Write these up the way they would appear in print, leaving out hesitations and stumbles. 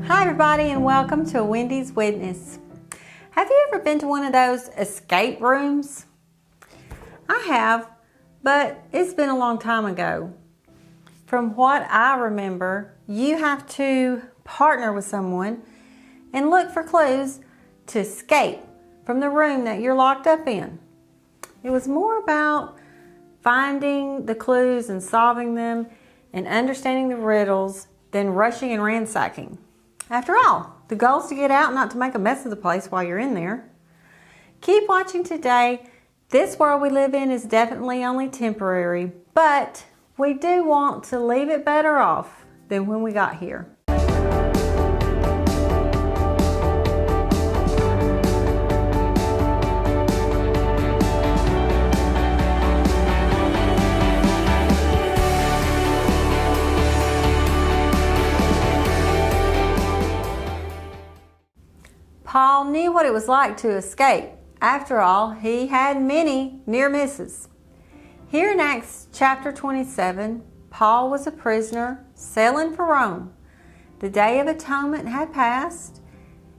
Hi everybody and welcome to Wendy's Witness. Have you ever been to one of those escape rooms? I have, but it's been a long time ago. From what I remember, you have to partner with someone and look for clues to escape from the room that you're locked up in. It was more about finding the clues and solving them and understanding the riddles than rushing and ransacking. After all, the goal is to get out, not to make a mess of the place while you're in there. Keep watching today. This world we live in is definitely only temporary, but we do want to leave it better off than when we got here. Paul knew what it was like to escape. After all, he had many near misses. Here in Acts chapter 27, Paul was a prisoner sailing for Rome. The Day of Atonement had passed,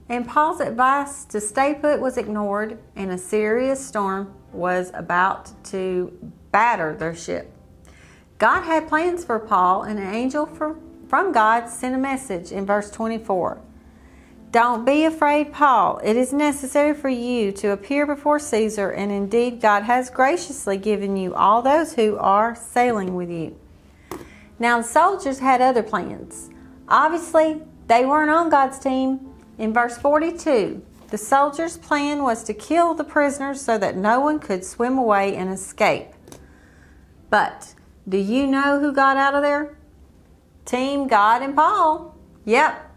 and Paul's advice to stay put was ignored, and a serious storm was about to batter their ship. God had plans for Paul, and an angel from God sent a message in verse 24. Don't be afraid, Paul. It is necessary for you to appear before Caesar, and indeed God has graciously given you all those who are sailing with you. Now the soldiers had other plans. Obviously, they weren't on God's team. In verse 42, the soldiers' plan was to kill the prisoners so that no one could swim away and escape. But do you know who got out of there? Team God and Paul. Yep.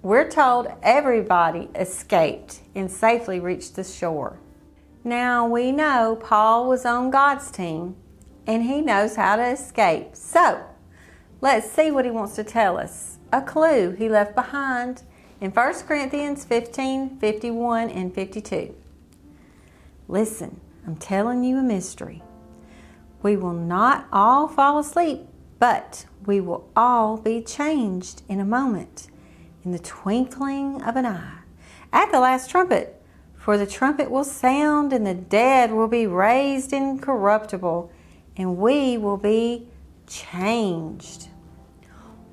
We're told everybody escaped and safely reached the shore. Now we know Paul was on God's team and he knows how to escape. So let's see what he wants to tell us. A clue he left behind in 1 Corinthians 15, 51 and 52. Listen, I'm telling you a mystery. We will not all fall asleep, but we will all be changed in a moment, in the twinkling of an eye, at the last trumpet. For the trumpet will sound, and the dead will be raised incorruptible, and we will be changed.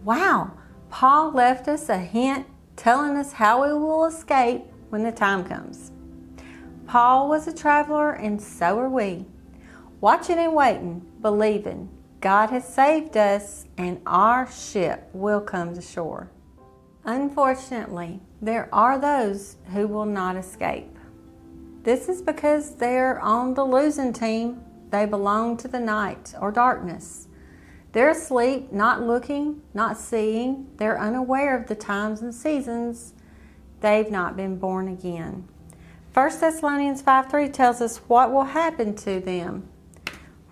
Wow, Paul left us a hint telling us how we will escape when the time comes. Paul was a traveler, and so are we. Watching and waiting, believing God has saved us, and our ship will come to shore. Unfortunately, there are those who will not escape. This is because they're on the losing team. They belong to the night or darkness. They're asleep, not looking, not seeing. They're unaware of the times and seasons. They've not been born again. 1 Thessalonians 5:3 tells us what will happen to them.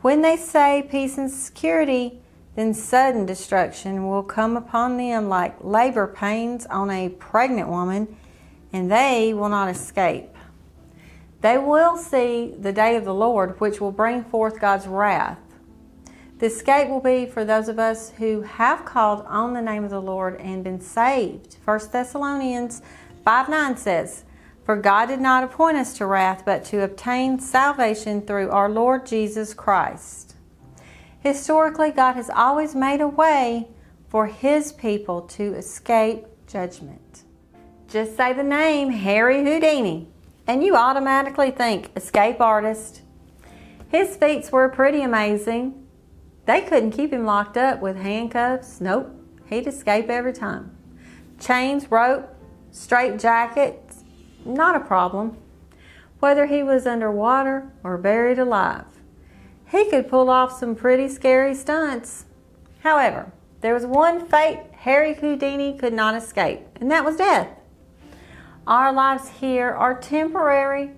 When they say peace and security, then sudden destruction will come upon them like labor pains on a pregnant woman, and they will not escape. They will see the day of the Lord, which will bring forth God's wrath. The escape will be for those of us who have called on the name of the Lord and been saved. 1 Thessalonians 5:9 says, For God did not appoint us to wrath, but to obtain salvation through our Lord Jesus Christ. Historically, God has always made a way for His people to escape judgment. Just say the name Harry Houdini, and you automatically think escape artist. His feats were pretty amazing. They couldn't keep him locked up with handcuffs. Nope, he'd escape every time. Chains, rope, straight jackets, not a problem. Whether he was underwater or buried alive, he could pull off some pretty scary stunts. However, there was one fate Harry Houdini could not escape, and that was death. Our lives here are temporary.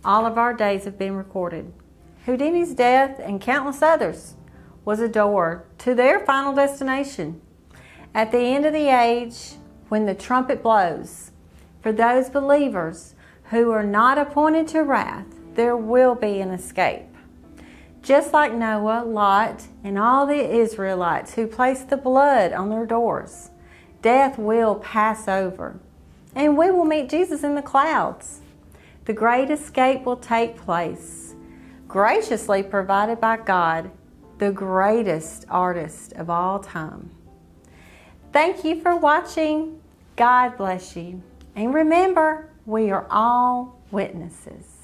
All of our days have been recorded. Houdini's death and countless others was a door to their final destination. At the end of the age, when the trumpet blows, for those believers who are not appointed to wrath, there will be an escape. Just like Noah, Lot, and all the Israelites who placed the blood on their doors death will pass over, and we will meet Jesus in the clouds. The great escape will take place, graciously provided by God, the greatest artist of all time. Thank you for watching. God bless you. And remember, we are all witnesses.